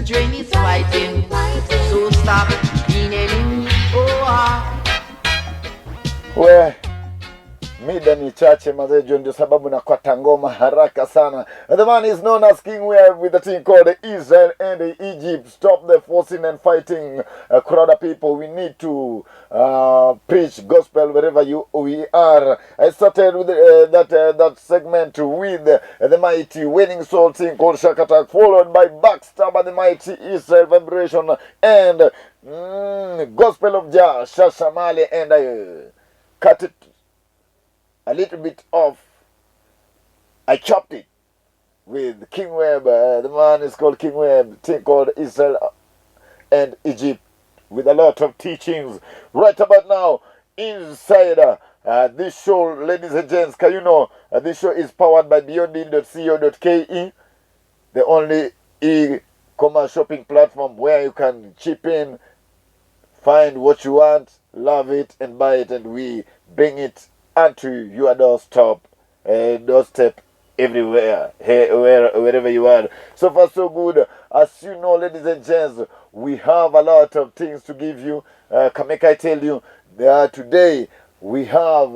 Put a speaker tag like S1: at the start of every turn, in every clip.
S1: children is fighting. So stop being enemy.
S2: We mida ni chache mazejo, ndio sababu nakwata ngoma haraka sana. And the man is known as King Web with the team called Israel and Egypt. Stop the forcing and fighting. Crowd of people, we need to preach gospel wherever we are. I started with that segment with the mighty winning soul team called Shakatak, followed by Backstab and the mighty Israel Vibration and Gospel of Jah, Shashamale, and I cut it a little bit off. I chopped it with King Web. The man is called King Web. Thing called Israel and Egypt, with a lot of teachings. Right about now, inside this show, ladies and gents, can you know this show is powered by beyondin.co.ke, the only e-commerce shopping platform where you can chip in, find what you want, love it, and buy it, and we bring it onto your doorstep everywhere, wherever you are. So far so good. As you know, ladies and gents, we have a lot of things to give you. Can I tell you that today we have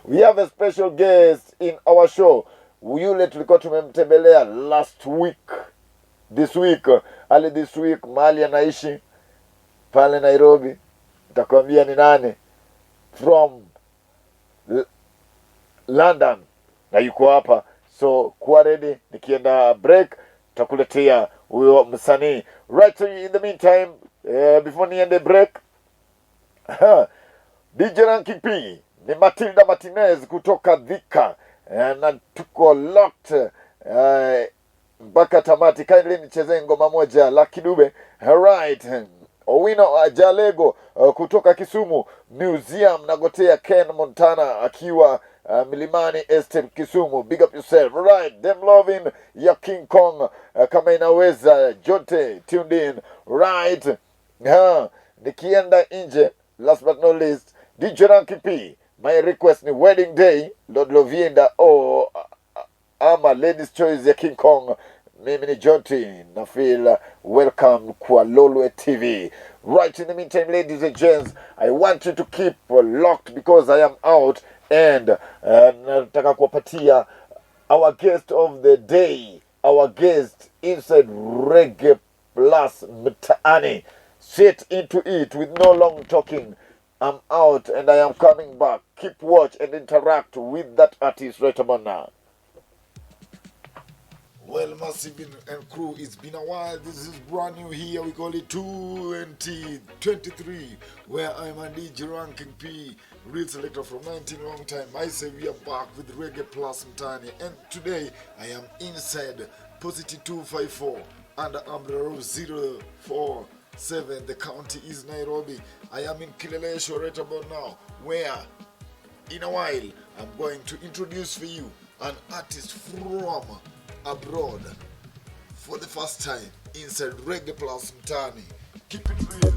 S2: we have a special guest in our show. Yule tulikuwa tumemtembelea last week, early this week, mahali anaishi pale Nairobi. Nitakwambia ni nani, from London, na yuko hapa. So kuwa ready, nikienda break tutakuletea huyo msanii. Right, in the meantime, before niende break, DJ Ranking P ni Matilda Martinez kutoka Dhika, na tuko locked mpaka tamati. Kindly nicheze ngoma moja la Kidube. Alright, Owino Jalego kutoka Kisumu Museum, nagotea Ken Montana akiwa Milimani Estate Kisumu. Big up yourself. Right, them loving ya King Kong kama inaweza Jote tuned in. Right, nikienda nje, last but not least, DJ Ranky P, my request ni Wedding Day, Lord Lovienda ama Ladies Choice ya King Kong. Mimi ni Jonty, na feel welcome kwa Lolwe TV. Right, in the meantime, ladies and gents, I want you to keep locked because I am out, and nataka kuwapatia our guest of the day, our guest inside Reggae Plus Mtaani. Sit into it with no long talking. I'm out and I am coming back. Keep watch and interact with that artist right about now. Well, Massive and crew, it's been a while. This is brand new here. We call it 2023, where I'm a DJ Ranking P, real selector from 19 long time. I say we are back with Reggae Plus Mtaani, and today I am inside Positive 254 under umbrella 047. The county is Nairobi. I am in Kilelesho right about now, where in a while I'm going to introduce for you an artist from abroad for the first time inside Reggae Plus Mtaani. Keep it real.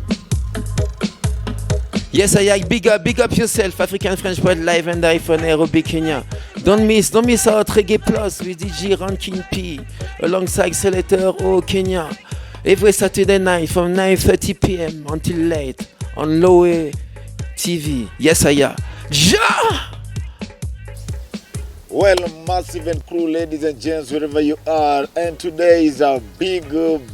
S3: Yes, I big up yourself, African French Poet live and live for Nairobi, Kenya. Don't miss out Reggae Plus with DJ Ranking P alongside Selector O Kenya every Saturday night from 9:30 p.m. until late on Lolwe TV. Yes, Ja!
S2: Well, Massive and crew, ladies and gents, wherever you are, and today is a big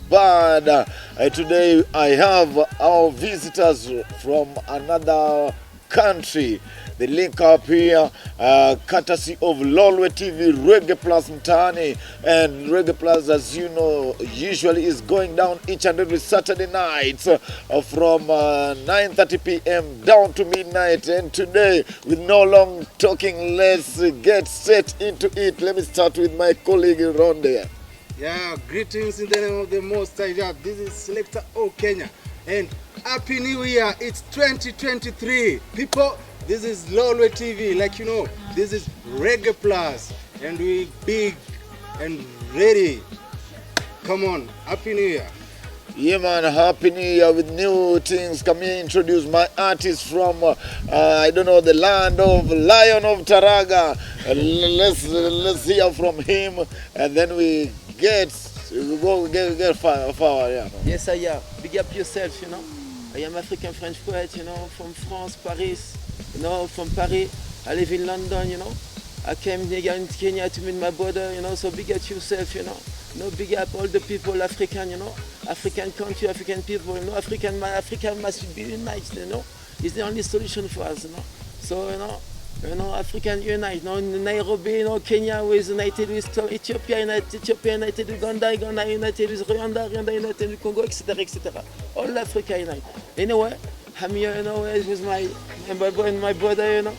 S2: bad. Today I have our visitors from another country. They link up here, courtesy of Lolwe TV, Reggae Plus Mtaani. And Reggae Plus, as you know, usually is going down each and every Saturday night from 9:30 p.m. down to midnight. And today, with no long talking, let's get set into it. Let me start with my colleague Ronde.
S4: Yeah, greetings in the name of the Most High. This is Selector O Kenya. And Happy New Year, it's 2023. People, this is Lolwe TV, like you know, this is Reggae Plus, and we big and ready. Come on, Happy New Year.
S2: Yeah, man, happy new year with new things. Come here, introduce my artist from, I don't know, the land of Lion of Taraga. Let's hear from him, and then we get far, yeah.
S3: Yes, I am. Big up yourself, you know. I am African French poet, you know, from France, Paris, you know, from Paris. I live in London, you know. I came here in Kenya to meet my brother, you know, so big up yourself, you know. You know, big up all the people, African, you know, African country, African people, you know, Africa must be united, you know. It's the only solution for us, you know. So, you know, African unite, you know, Nairobi, you know, Kenya was united with Ethiopia united with Uganda united with Rwanda united with Congo, etc., etc. All Africa united. Anyway, I'm here, you know, with my brother, you know.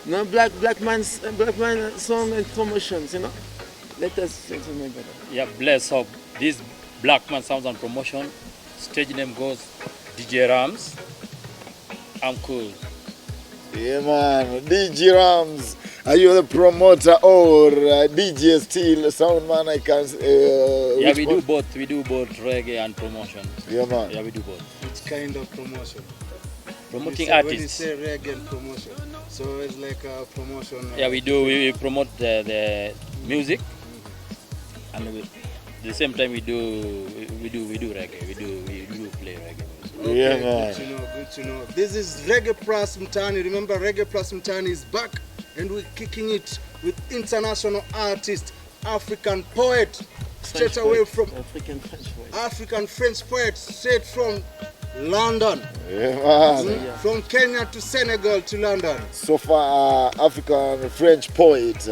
S3: No black man song and promotions, you know. Let us sing to my brother.
S5: Yeah, bless up. This Black Man Sounds and Promotion. Stage name goes DJ Rams. I'm cool.
S2: Yeah, man, DJ Rams. Are you the promoter or DJ still sound man? I can.
S5: Yeah, we do both. We do both reggae and promotion.
S2: Yeah, man.
S5: Yeah, we do both.
S4: Which kind of promotion?
S5: Promoting
S4: When you
S5: artists.
S4: say reggae and promotion, so it's like a promotion.
S5: Yeah, we do. We promote the music, and at the same time we do reggae. We do play reggae.
S4: Okay,
S2: Yeah, man.
S4: Good to know. This is Reggae Plus Mtaani. Remember, Reggae Plus Mtaani is back, and we're kicking it with international artist, African poet, straight away from
S3: African French poet.
S4: straight from London.
S2: Yeah, man.
S4: From Kenya to Senegal to London.
S2: So far, African French poet.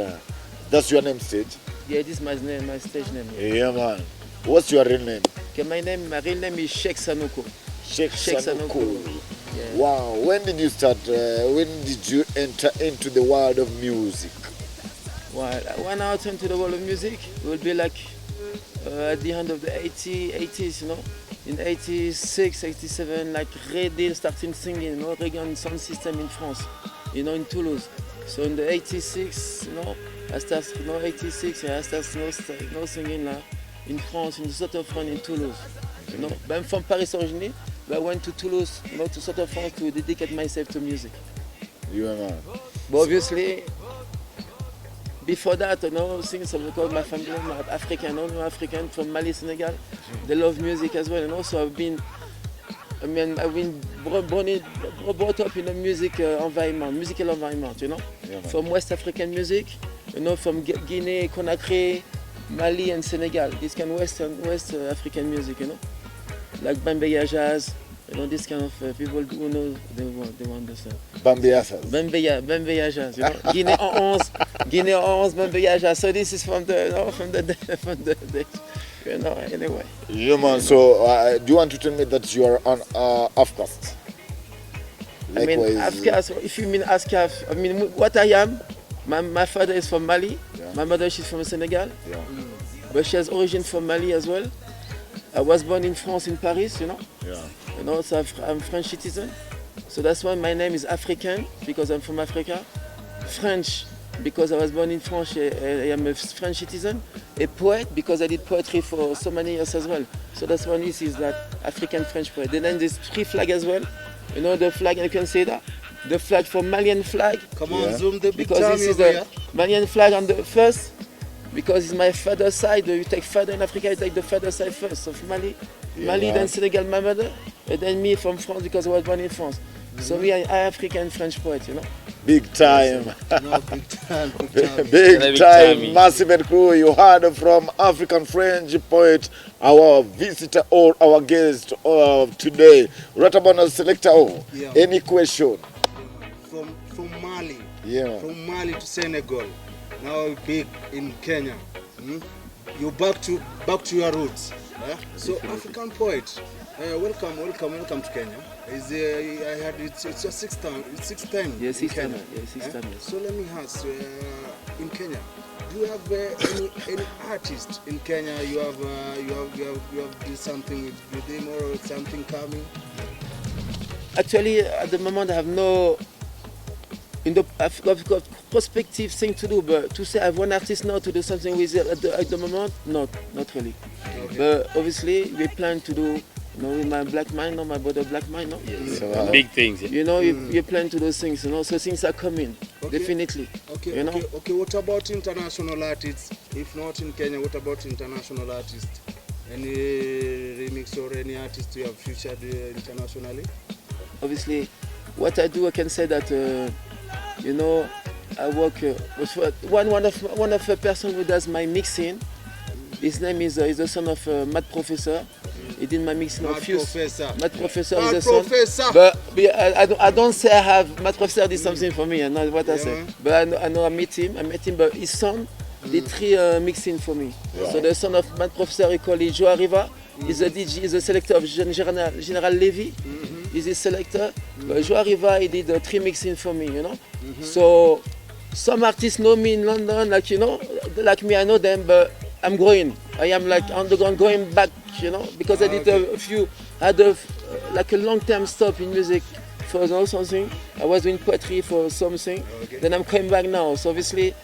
S2: That's your name, stage.
S3: Yeah, this is my name, my stage name.
S2: Yeah, man. What's your real name?
S3: Okay, my real name is Sheikh Sanoko.
S2: Sheikh Sanoko.
S3: Yeah.
S2: Wow. When did you start? When did you enter into the world of music?
S3: Well, when I went into the world of music, it will be like at the end of the 80s, you know. In 86, 87, like Reggae started singing, you know, Reggae sound system in France, you know, in Toulouse. So in the 86, you know, I started, you know, 86, I started, you know, singing in France, in the south of France, in Toulouse. You know, but I'm from Paris originally, but I went to Toulouse, you know, to south of France to dedicate myself to music.
S2: You are man.
S3: But obviously, before that, you know, since because my family, I'm African, you know, African from Mali, Senegal, they love music as well, and also I've been brought up in a musical environment, you know,
S2: Yeah,
S3: from West African music, you know, from Guinea, Conakry, Mali, and Senegal. This kind of West African music, you know, like Bambeya jazz. You know, this kind of people who know, they will understand.
S2: Bambiasas.
S3: Bambeya jazz, you know. Guinea en 11, Bambeya jazz. So this is from the, you know, from the you know, anyway.
S2: Yeah, man. So, do you want to tell me that you are an Afcast?
S3: I mean, Afcast, if you mean Afcast, I mean, what I am, my father is from Mali,
S2: Yeah.
S3: my mother, she's from Senegal,
S2: Yeah.
S3: but she has origin from Mali as well. I was born in France, in Paris, you know.
S2: Yeah.
S3: You know, so I'm French citizen. So that's why my name is African, because I'm from Africa. French, because I was born in France, I am a French citizen. A poet, because I did poetry for so many years as well. So that's one is that African French poet. Then there's three flag as well. You know the flag, you can say that. The flag for Malian flag.
S4: Come on,
S2: Yeah.
S4: zoom the big
S3: Because
S4: time
S3: this is
S4: over
S3: the
S4: here.
S3: Malian flag on the first. Because it's my father's side. You take father in Africa, you take the father side first of Mali.
S2: Yeah,
S3: Mali,
S2: man.
S3: then Senegal, my mother. And then me from France because I was born in France. So we are African French poet, you know.
S2: Big time.
S4: No, big time, big time.
S2: Big
S5: Big
S2: time,
S5: time.
S2: massive and crew. You heard from African French poet, our visitor or our guest today. Right about our selector.
S4: Yeah.
S2: Any question?
S4: From Mali.
S2: Yeah.
S4: From Mali to Senegal, now big in Kenya. You're back to your roots. So African poet, welcome to Kenya. I heard it's your sixth time.
S3: Yes,
S4: in
S3: sixth
S4: Kenya.
S3: time. Yes, sixth time. Yes.
S4: So let me ask, in Kenya, do you have any artist in Kenya? You have did something with him or something coming?
S3: Actually, at the moment, I have no. I've got prospective thing to do, but to say I have one artist now to do something with it at the moment, not really.
S4: Okay.
S3: But obviously, we plan to do You know, with my black mind, no, my brother black mind, no.
S5: Yes.
S2: So,
S5: Big things. Yeah.
S3: You know, you plan to those things, you know. So things are coming,
S4: Okay.
S3: definitely.
S4: Okay,
S3: You know?
S4: okay. What about international artists? If not in Kenya, what about international artists? Any remix or any artist you have featured internationally?
S3: Obviously, what I do, I can say that, you know, I work with one of the person who does my mixing. His name is the son of Matt Professor. He did my mixing of few. Matt Professor is the son. But I don't say I have Matt Professor did something for me, and not what I say.
S4: man.
S3: But I know I met him, but his son did 3 mixing for me.
S2: Yeah.
S3: So the son of Matt Professor, he called Joe Arriva. He's a DJ, he's a selector of General Levy. He's a selector. But Joe Arriva, he did 3 mixing for me, you know. So some artists know me in London, like, you know, like me, I know them, but I'm growing. I am like underground, going back, you know, because I did a few, I had like a long-term stop in music for you know, something. I was doing poetry for something. Then I'm coming back now. So obviously,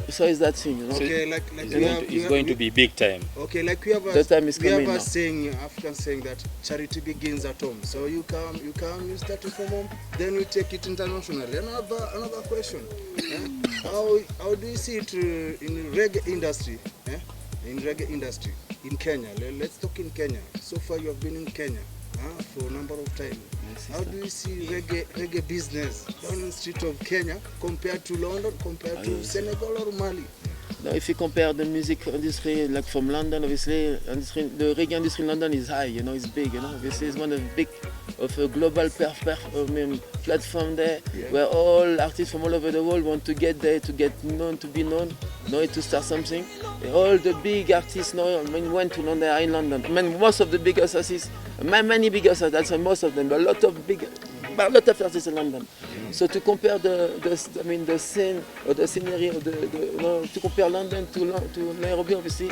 S3: so is that thing, you know.
S4: Okay, like
S5: It's going to be big time.
S4: Okay, like we have
S3: The time is coming now.
S4: saying, African saying that charity begins at home. So you start it from home, then you take it internationally. Another question. How do you see it in reggae industry? In reggae industry in Kenya. Let's talk in Kenya. So far you have been in Kenya for a number of times. How do you see reggae business down in the street of Kenya compared to London, compared to Senegal or Mali?
S3: Now, if you compare the music industry, like from London, obviously, the reggae industry in London is high, you know, it's big, you know. Obviously, it's one of the big, of a global platform there, where all artists from all over the world want to get there, to get known, to be known, to start something. And all the big artists now went to London, are in London. I mean, most of the biggest artists, many biggest artists, most of them, but a lot of artists in London. So to compare the scene or the scenery of to compare London to Nairobi, obviously,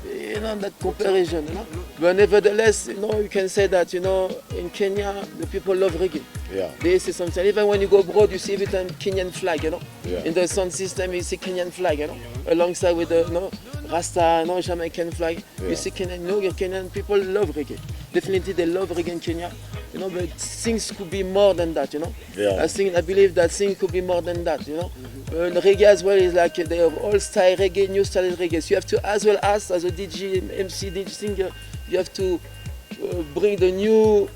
S3: you know, that comparison, you know. But nevertheless, you know, you can say that, you know, in Kenya, the people love reggae.
S2: Yeah.
S3: They see something. Even when you go abroad, you see every time Kenyan flag, you know.
S2: Yeah.
S3: In the sound system, you see Kenyan flag, you know, alongside with the Rasta, Jamaican flag.
S2: Yeah.
S3: You see Kenyan people love reggae. Definitely, they love reggae in Kenya. You know, but things could be more than that, you know.
S2: Yeah.
S3: I believe that things could be more than that, you know. Reggae as well is like they have all style reggae, new style reggae. So you have to, as well as a DJ, MC, DJ singer, you have to bring the new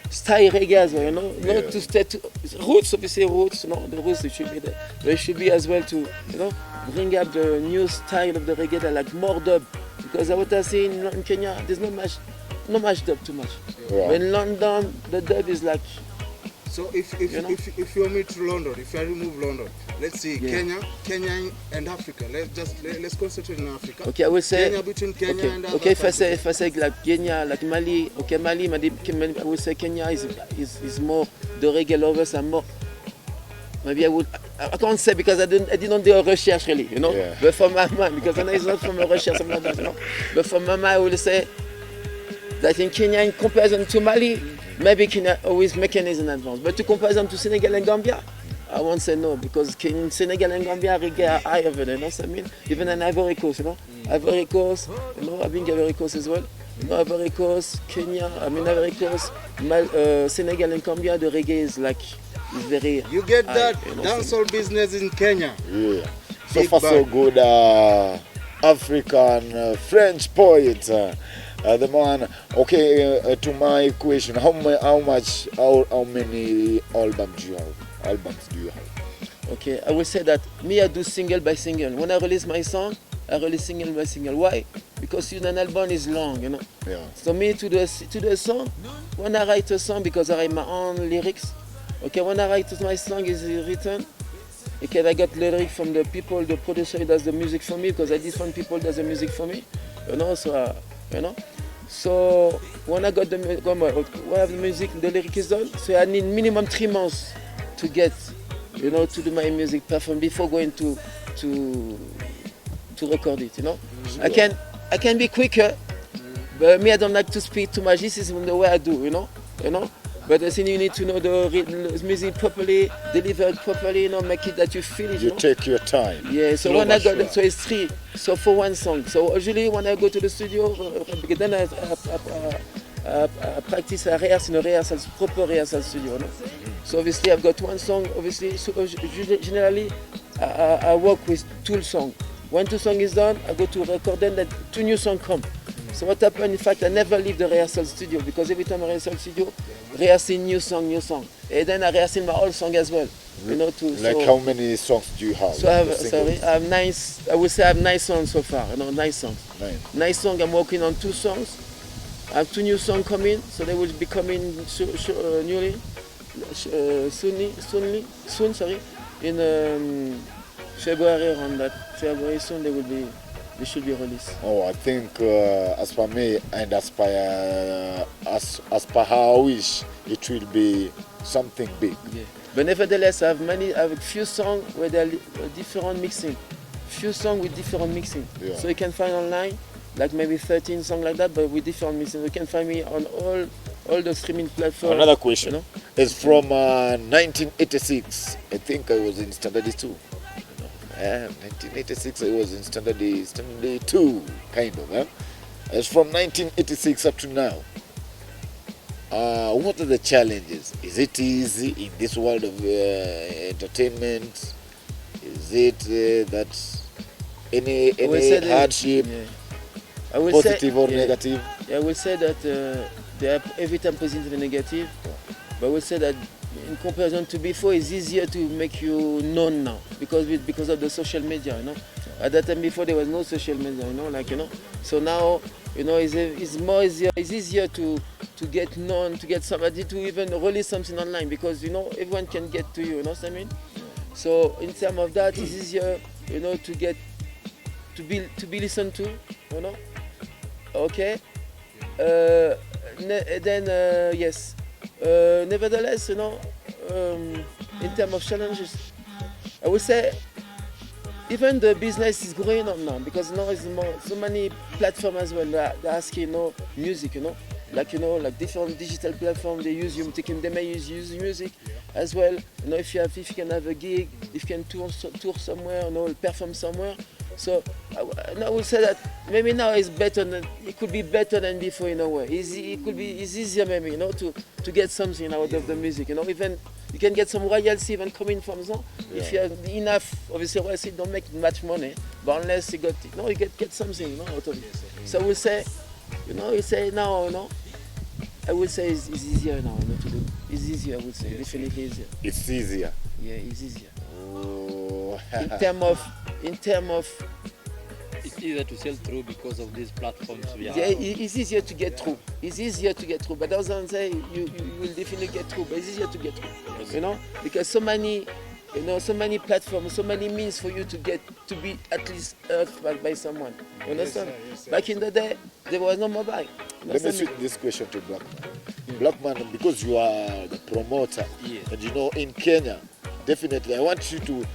S3: style reggae as well, you know. Not to stay to roots, obviously roots, you know, the roots they should be there. But it should be as well to, you know, bring up the new style of the reggae that like more dub. Because what I see in Kenya, there's not much dub, too much.
S2: Yeah.
S3: But in London, the dub is like.
S4: So if you want me to London, if I remove London, let's see Kenya and Africa. Let's concentrate on Africa.
S3: Okay, I will say
S4: Kenya between Kenya and
S3: okay. If I say like Kenya, like Mali, okay, Mali, I would say Kenya is more the reggae lovers and more. Maybe I can't say because I didn't do a research really, you know.
S2: Yeah.
S3: But for my mind, because I know it's not from a research, something like that, you know. But for my mind, I will say that in Kenya, in comparison to Mali, maybe Kenya always mechanism in advance. But to comparison to Senegal and Gambia, I won't say no, because in Senegal and Gambia, reggae are high over there, you know what I mean? Even in Ivory Coast, you know? Ivory Coast, you know, I've been to Ivory Coast as well. You know, Ivory Coast, Kenya, Ivory Coast, Senegal and Gambia, the reggae is like, is very
S4: You get
S3: high,
S4: that
S3: you know,
S4: dancehall business in Kenya.
S2: Yeah. So
S4: Big
S2: far so
S4: bang.
S2: good. African French poet. The man. Okay. To my question, how many albums do you have?
S3: Okay, I will say that me, I do single by single. When I release my song, I release single by single. Why? Because an album is long, you know.
S2: Yeah.
S3: So me to the song, when I write a song, because I write my own lyrics. Okay, when I write my song is written. Okay, I got lyrics from the people, the producer who does the music for me, because I different people does the music for me. You know, so you know. So when I got the music, the lyric is done. So I need minimum 3 months to get, you know, to do my music perform before going to record it. You know, I can be quicker, but me I don't like to speak too much. This is the way I do. You know. But I think you need to know the music properly, deliver it properly, you know, make it that you feel it.
S2: You
S3: know?
S2: take your time.
S3: Yeah, so when I got it, so it's 3. So for one song. So usually when I go to the studio, then practice a rehearsal, proper rehearsal studio. No? So obviously I've got one song. Obviously, so generally I work with 2 songs. When 2 songs is done, I go to record, then 2 new songs come. So what happened? In fact, I never leave the rehearsal studio because every time I rehearsal studio, rehearsing new song, and then I rehearsing my old song as well. You know,
S2: how many songs do you have?
S3: So I have 9. I would say I have 9 songs so far. 9 songs. 9 songs. I'm working on 2 songs. I have 2 new songs coming, so they will be coming newly, soon. Sorry, in February, around that February soon they should be released.
S2: Oh, I think as per me and as per how I wish, it will be something big.
S3: Yeah. But nevertheless, I have a few songs where there are different mixing. Few songs with different mixing.
S2: Yeah.
S3: So you can find online, like maybe 13 songs like that, but with different mixing. You can find me on all the streaming platforms.
S2: Another question.
S3: You know?
S2: It's from 1986. I think I was in standard 2. 1986 I was in standard 2, kind of. It's from 1986 up to now. What are the challenges? Is it easy in this world of entertainment? Is it that any hardship, positive or negative?
S3: I will say that they are every time positive and negative, but I will say that in comparison to before, it's easier to make you known now because of the social media. At that time before there was no social media. So now it's more easier. It's easier to get known, to get somebody to even release something online because everyone can get to you. You know what I mean? So in terms of that, it's easier to be listened to. Okay. Yes. Nevertheless, in terms of challenges, I would say even the business is growing up now because now it's so many platforms as well that are asking music, like different digital platforms they use you, they may use music as well. If you can have a gig, if you can tour somewhere, perform somewhere. So I would say that maybe now it's better it could be better than before in a way. It's easier maybe to get something out of the music. Even you can get some royalty even coming from that. Yeah. If you have enough, obviously royalty don't make much money, but unless you get something out of it. So I would say, I would say it's easier now to do. It's easier, I would say, definitely easier.
S2: It's easier.
S3: Yeah, it's easier.
S2: Oh.
S3: in term of
S5: it's easier to sell through because of these platforms we have.
S3: Yeah, it's easier to get through. But I doesn't say you will definitely get through, but it's easier to get through. Because so many platforms, so many means for you to be at least heard by someone. You understand?
S4: Yes,
S3: Back in the day, there was no mobile.
S2: Let me switch this question to Blackman. Blackman, because you are the promoter, and in Kenya, definitely I want you to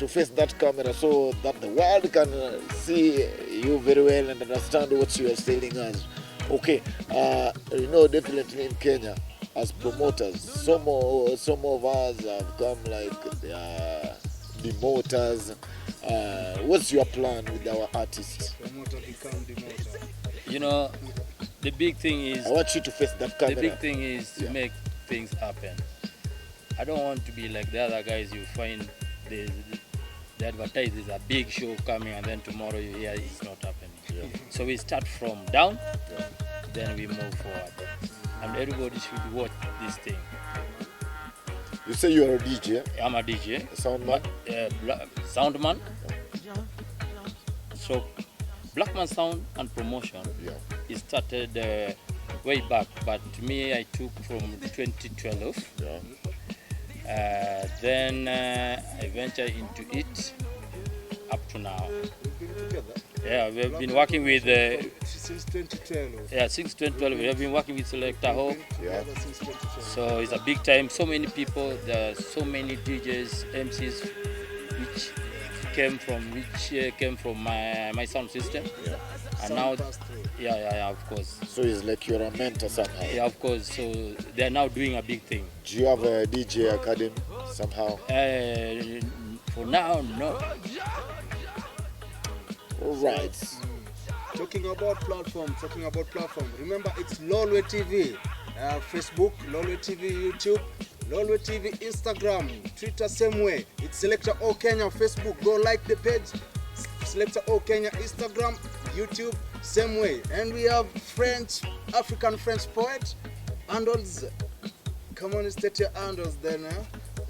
S2: face that camera so that the world can see you very well and understand what you are telling us. Okay, definitely in Kenya, as promoters, some of us have come like they are demoters. What's your plan with our artists?
S4: Promoter become demoter.
S5: The big thing is.
S2: I want you to face that camera.
S5: The big thing is to make things happen. I don't want to be like the other guys you find they advertise there's a big show coming and then tomorrow you hear it's not happening. Yeah. So we start from down, then we move forward. And everybody should watch this thing.
S2: You say you are a DJ?
S5: I'm a DJ.
S2: A soundman?
S5: Soundman. So Blackman Sound and Promotion, it started way back, but to me I took from 2012. Then I ventured into it up to now.
S4: We've been together.
S5: Yeah, we've been working with
S4: since 2012.
S5: Yeah, since 2012 we have been working with Selector Hope.
S4: Yeah. Since 2012.
S5: So it's a big time. So many people. There are so many DJs, MCs, which came from my sound system.
S4: Yeah.
S5: And now, of course.
S2: So it's like you're a mentor somehow.
S5: Yeah, of course. So they are now doing a big thing.
S2: Do you have a DJ academy somehow?
S5: For now, no.
S2: All right.
S4: Talking about platform. Remember, it's Lolwe TV, Facebook, Lolwe TV, YouTube, Lolwe TV, Instagram, Twitter, same way. It's Selector O Kenya, Facebook. Go like the page. Selector O Kenya, Instagram, YouTube, same way. And we have African French poet, handles. Come on, state your handles there now.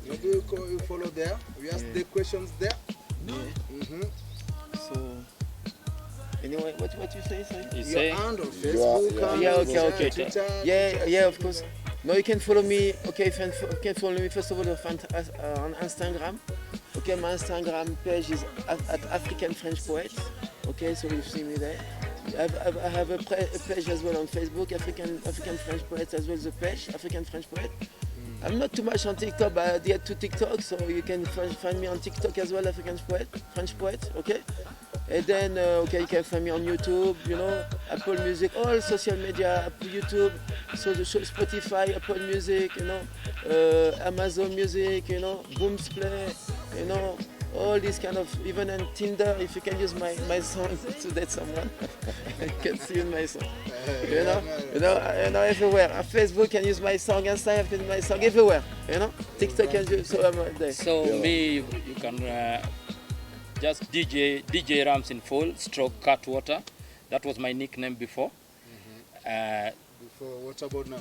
S4: Maybe you follow there. We ask the questions there.
S3: Yeah. So, anyway, what you say? Sorry?
S5: You
S4: Your
S5: say?
S4: handle, Facebook,
S3: Okay.
S4: Twitter.
S3: Yeah, of course. No, you can follow me. Okay, you can follow me first of all on Instagram. Okay, my Instagram page is at African French Poet. Okay, so you see me there. I have a page as well on Facebook, African French Poets as well, the page, African French Poet. I'm not too much on TikTok, but I added to TikTok, so you can find me on TikTok as well, African French Poet, okay? And then, you can find me on YouTube, Apple Music, all social media, YouTube, so the show Spotify, Apple Music, Amazon Music, Boomsplay, all these kind of, even on Tinder, if you can use my song to date someone, you can see my song. Everywhere. On Facebook can use my song, Instagram can use my song, everywhere. TikTok can use, so I'm there.
S5: So me, you can just DJ Rams in full, stroke Cutwater. That was my nickname before.
S4: Before, what about now?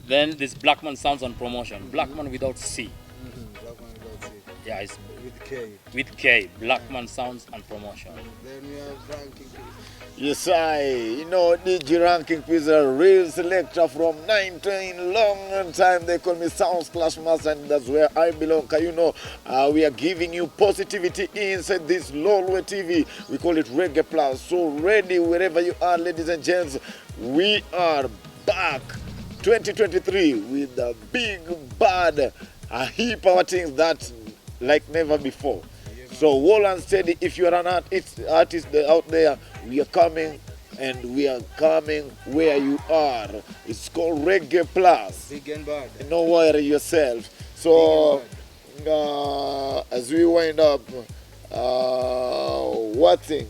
S5: Then this Blackman Sounds on promotion. Blackman without C.
S4: Blackman without C.
S5: Yeah, it's
S4: With K.
S5: with K. Blackman Sounds and promotion.
S4: Then we have ranking.
S2: Yes, DJ Ranking is a real selector from 19 long time. They call me Sounds Clash Master, and that's where I belong. We are giving you positivity inside this Lolwe TV. We call it Reggae Plus. So ready wherever you are, ladies and gents. We are back 2023 with a big bad heap of things that like never before. So hold on steady. If you are an artist out there, we are coming, and we are coming where you are. It's called Reggae Plus.
S4: Big and bad.
S2: Don't worry yourself. So as we wind up, what's the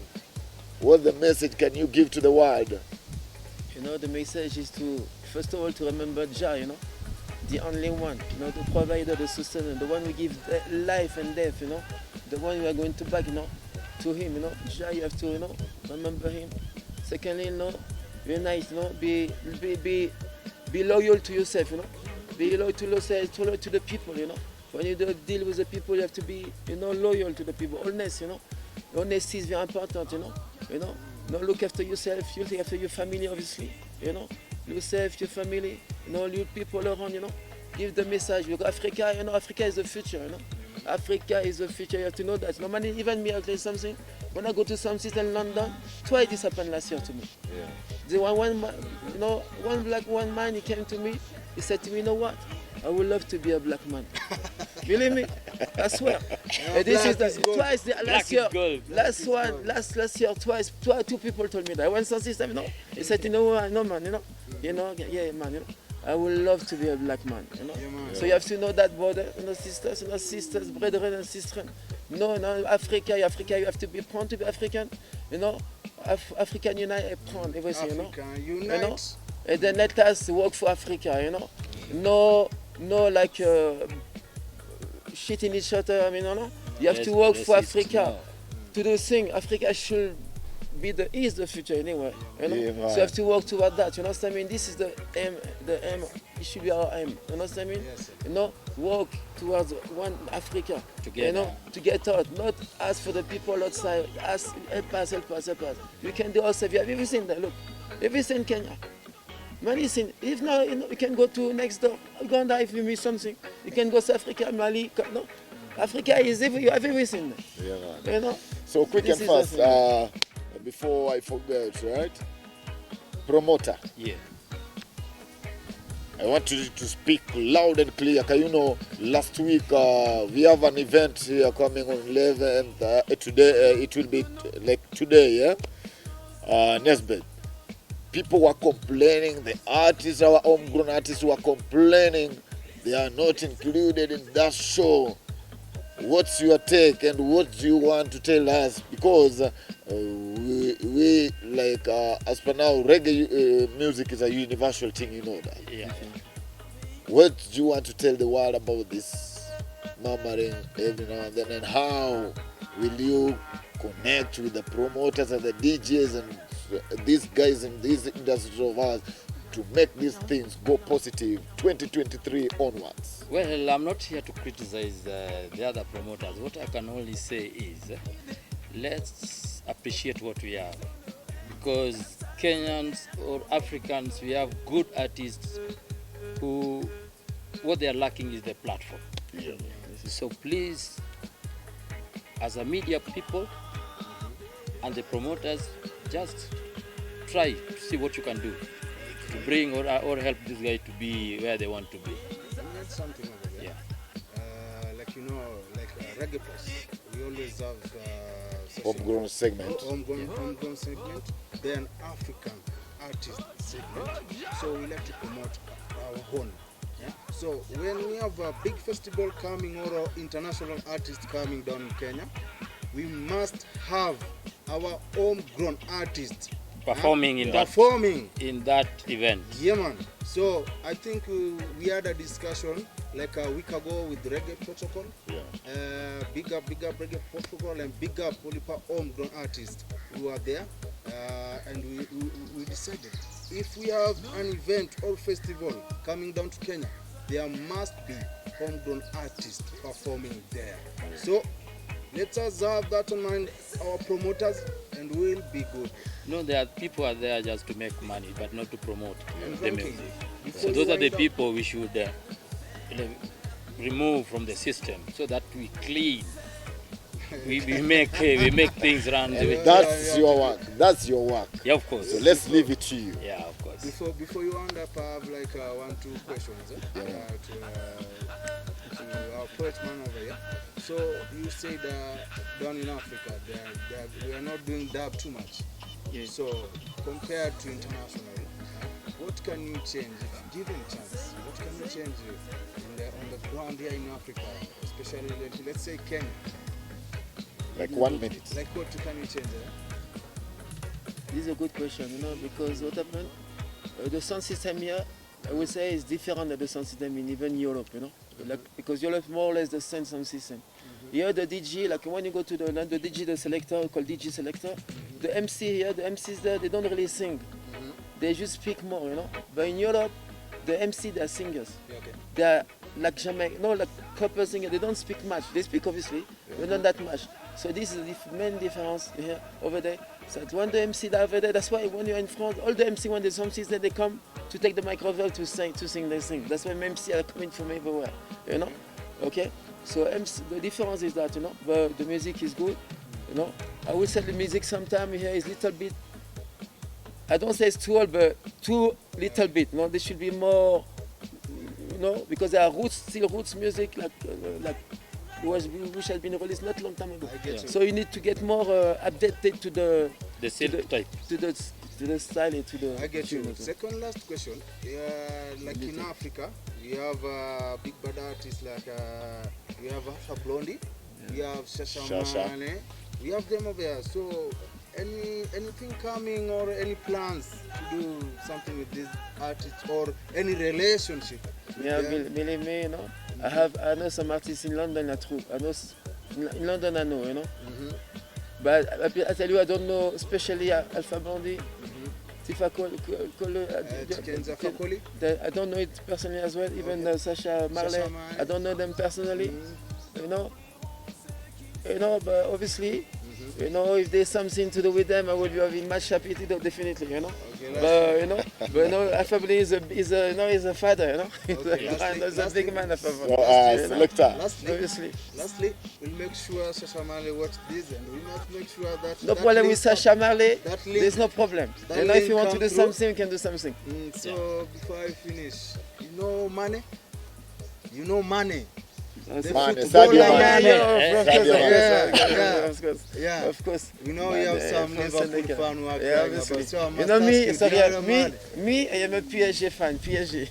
S2: message can you give to the world?
S3: The message is to, first of all, to remember Jah, the only one, the provider, the sustainer, the one who gives life and death, the one we are going to back, to him, Jah, you have to, remember him. Secondly, unite, be loyal to yourself, be loyal to yourself, loyal to the people, When you deal with the people, you have to be, loyal to the people, honest, Honesty is very important, look after yourself, you look after your family, obviously, yourself, your family, you people around, give the message. Because Africa, Africa is the future, Africa is the future, you have to know that. Normally, even me, I'll tell you something. When I go to some city in London, twice this happened last year to me.
S2: Yeah.
S3: The one black man, he came to me, he said to me, you know what? I would love to be a black man. Believe me, I swear. This is twice last year. Last year, twice, two people told me that. One son system, he said, no man, yeah man, I would love to be a black man, So you have to know that, brother, sisters, brethren and sisters. No, Africa, you have to be proud to be African, African unite, proud everything,
S4: African unite.
S3: And then let us work for Africa, No, like shitting each other. You have to work for Africa to do things. Africa should be the future anyway. So you have to work toward that. You know what I mean? This is the aim. The aim. It should be our aim. You know what I mean?
S4: Yes,
S3: work towards one Africa.
S5: Together.
S3: To get out. Not ask for the people outside. Ask, help us. You can do also. You have everything there. Look, everything Kenya. Mali, if now you can go to next door, Uganda if you miss something. You can go to Africa, Mali. No, Africa is you have everything.
S2: Yeah. So quick and fast, before I forget, right? Promoter.
S5: Yeah.
S2: I want you to speak loud and clear. Last week we have an event here coming on 11th. Today it will be like today, yeah. Nesbet. People were complaining, the artists, our homegrown artists were complaining they are not included in that show. what's your take and what do you want to tell us? Because we like as per now, reggae music is a universal thing, you know that.
S5: Yeah.
S2: What do you want to tell the world about this murmuring every now and then, and how will you connect with the promoters and the DJs and these guys in these industries of ours to make these things go positive 2023 onwards?
S5: Well, I'm not here to criticize the other promoters. What I can only say is let's appreciate what we have, because Kenyans or Africans, we have good artists who what they are lacking is the platform.
S2: Yeah.
S5: So please, as a media people and the promoters, just try to see what you can do to bring or help these guys to be where they want to be.
S4: That's something over there.
S5: Yeah.
S4: Like Reggae Plus, we always have
S2: Homegrown segment.
S4: homegrown segment, then African artist segment. So we like to promote our own. Yeah? So when we have a big festival coming or international artists coming down in Kenya, we must have our homegrown artists
S5: Performing in that event.
S4: Yeah, man. So I think we had a discussion like a week ago with Reggae Protocol.
S2: Yeah.
S4: Big up Reggae Protocol and big up Polipa homegrown artists who are there. And we decided if we have an event or festival coming down to Kenya, there must be homegrown artists performing there. So let us have that on mind, our promoters, and we'll be good.
S5: No, there are people are there just to make money, but not to promote the
S4: Exactly.
S5: music.
S4: Before
S5: So
S4: you
S5: those are the
S4: wind up-
S5: people we should remove from the system, so that we clean. we make things run. The way.
S2: That's your work. That's your work.
S5: Yeah, of course.
S2: So let's leave it to you.
S5: Yeah, of course.
S4: Before you end up, I have like 1-2 questions to our poet man over here. So you said down in Africa, we are not doing dub too much.
S3: Yeah.
S4: So compared to internationally, what can you change if given chance? What can you change on the ground here in Africa, especially let's say Kenya?
S2: Like 1 minute.
S4: Like what can you change?
S3: This is a good question, because what happened, the sound system here, I would say, is different than the sound system in even Europe, like, because Europe more or less the same sound system. Here the DJ, like when you go to the DJ, the selector, called DJ selector, the MC here, the MCs there, they don't really sing. They just speak more, But in Europe, the MC, they are singers.
S4: Okay.
S3: They are like like couple singers, they don't speak much. They speak obviously, but not that much. So this is the main difference here, over there. So when the MC are over there, that's why when you're in France, all the MC, when there's some season, they come to take the microphone to sing, they sing. That's why MC are coming from everywhere, Okay? So MC, the difference is that, but the music is good, I would say the music sometimes here is little bit, I don't say it's too old, but too little bit, There should be more, because there are still roots music, like which has been released not long time ago.
S4: I get you.
S3: So you need to get more updated to the
S5: silk type.
S3: to the style and to the.
S4: I get you.
S3: tune.
S4: Second last question. Like in Africa, we have big bad artists like we have Alpha Blondie, we have
S2: Shasha.
S4: Mane, we have them over there. So anything coming or any plans to do something with these artists or any relationship?
S3: Yeah, believe me, I know some artists in London, in London I know, But I tell you, I don't know, especially Alpha Blondie, Tifa
S4: Kenza Fakoli?
S3: I don't know it personally as well, even Sasha Marley,
S4: Sasha Marley.
S3: I don't know them personally, but obviously, if there's something to do with them, I will be very much happy to do, definitely, But Alpha Blondie is a father, He's a big man, Alpha Blondie.
S2: Selector.
S4: Lastly, we'll make sure Sasha Marley watch this, and we must make sure that
S3: No problem with Sasha Marley,
S4: that link-
S3: there's no problem.
S4: that
S3: If you
S4: link
S3: want to
S4: come
S3: do
S4: through.
S3: something, you can do something.
S4: So before I finish, money? Money? The
S2: Man,
S4: footballer,
S2: Sadio Mane.
S4: yeah.
S3: Of course.
S4: We know we have some Liverpool fan who are
S3: Yeah,
S4: crying
S3: obviously.
S4: about so
S3: You know me, sorry,
S4: Real
S3: me,
S4: Madrid.
S3: I am a PSG fan, PSG.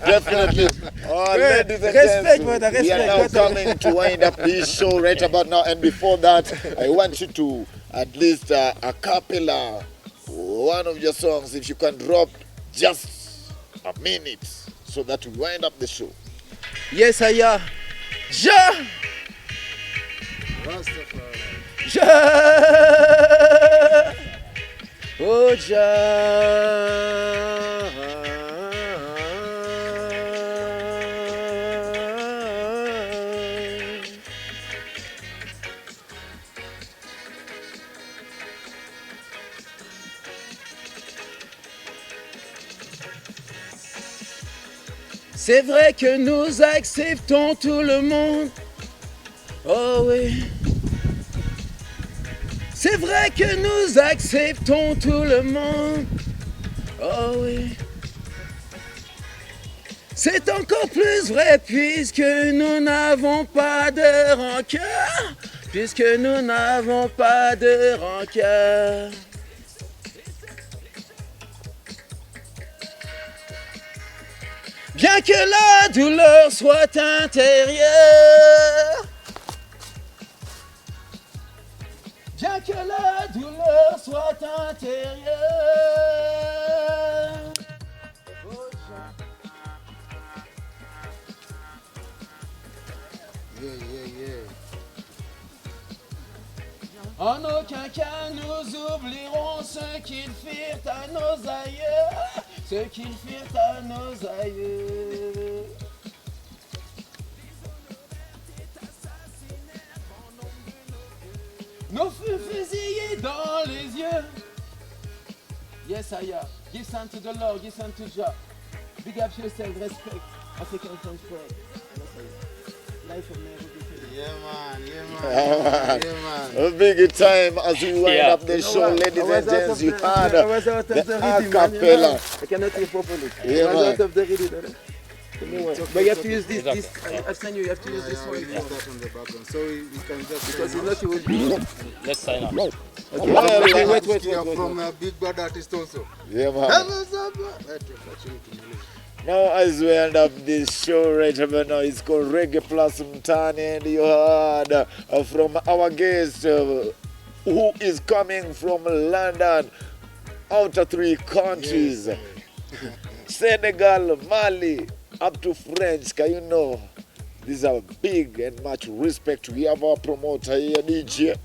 S2: Definitely. Oh, ladies and
S3: Respect,
S2: gents,
S3: brother,
S2: we are now
S3: respect.
S2: coming to wind up this show right about now. And before that, I want you to at least a cappella, one of your songs, if you can drop just a minute so that we wind up the show.
S3: Yes, I am. Ja!
S4: Rastafari.
S3: Ja! Oh, Ja! C'est vrai que nous acceptons tout le monde. Oh oui. C'est vrai que nous acceptons tout le monde. Oh oui. C'est encore plus vrai puisque nous n'avons pas de rancœur. Puisque nous n'avons pas de rancœur. Bien que la douleur soit intérieure. Bien que la douleur soit intérieure. En aucun cas nous oublierons ce qu'ils firent à nos aïeux, ce qu'ils firent à nos aïeux. Nos feux fusillés dans les yeux. Yes, I am. Give thanks to the Lord, give thanks to Jah. Big up yourself, respect. African French pride. Life of never be.
S4: Yeah, man.
S2: A big time as we wind
S5: Yeah.
S2: up the show, ladies and gents. You had
S3: I was out of
S2: the
S3: the
S2: a
S3: rhythm, man,
S2: cappella.
S3: I cannot hear properly.
S2: Yeah,
S3: I was
S2: man.
S3: out of the rhythm. But you have to use this. I've seen you have to use this
S4: Yeah,
S3: one.
S4: we use that on the background. So we can just
S3: Because if not, you will be.
S5: Let's sign up.
S3: Okay, wait.
S4: from a big bad artist also.
S2: Yeah, man. Now, as we end up this show right about now, it's called Reggae Plus Mtaani, and you heard from our guest who is coming from London, out of 3 countries, Senegal, Mali, up to French. Can you know? These are big and much respect. We have our promoter here, Deejey.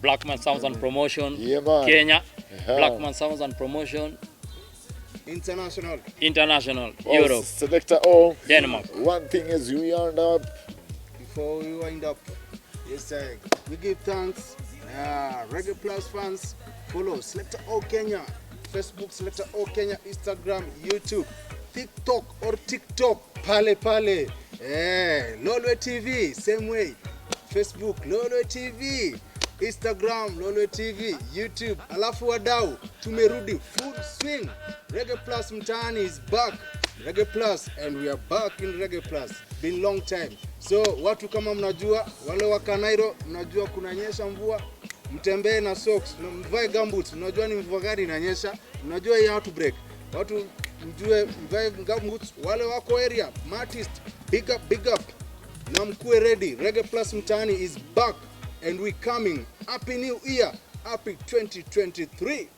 S5: Blackman Sounds and Promotion.
S2: Yeah, man.
S5: Kenya.
S2: Yeah.
S5: Blackman Sounds and Promotion.
S4: International.
S5: International.
S2: Oh,
S5: Europe.
S2: Selector O.
S5: Denmark.
S2: One thing is we end up.
S4: Before we wind up, yes, we give thanks. Reggae Plus fans, follow Selector O Kenya, Facebook Selector O Kenya, Instagram, YouTube, TikTok or TikTok, pale. Lolwe TV, same way. Facebook, Lolwe TV. Instagram, Lolwe TV, YouTube. Alafu wadau, tumerudi full swing. Reggae Plus Mtaani is back. Reggae Plus, and we are back in Reggae Plus. Been long time. So watu kama mnajua, wale wa Kanairo, mnajua kunanyesha mvua, mtembee na socks, mvae gumboots, mnajua ni mvua gani inanyesha, mnajua hii how to break. Watu mjue mvae gumboots, wale wako area, artist, big up. Na mkuwe ready. Reggae Plus Mtaani is back and we coming. Happy New Year. Happy 2023.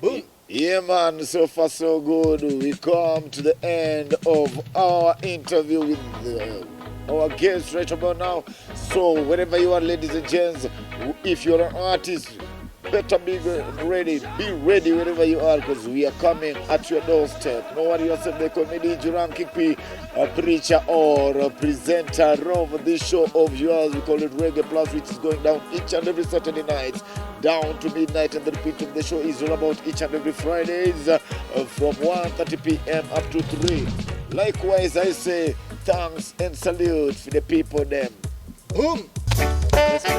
S4: Boom.
S2: Yeah, man, so far so good. We come to the end of our interview with our guest right about now. So wherever you are, ladies and gents, if you're an artist, better be ready. Be ready wherever you are, because we are coming at your doorstep. No worry yourself, the comedy Ranking P, a preacher or a presenter of this show of yours. We call it Reggae Plus, which is going down each and every Saturday night, down to midnight, and the repeat of the show is all about each and every Fridays from 1:30 p.m. up to 3. Likewise, I say thanks and salute for the people them.
S4: Boom.
S3: Let's go.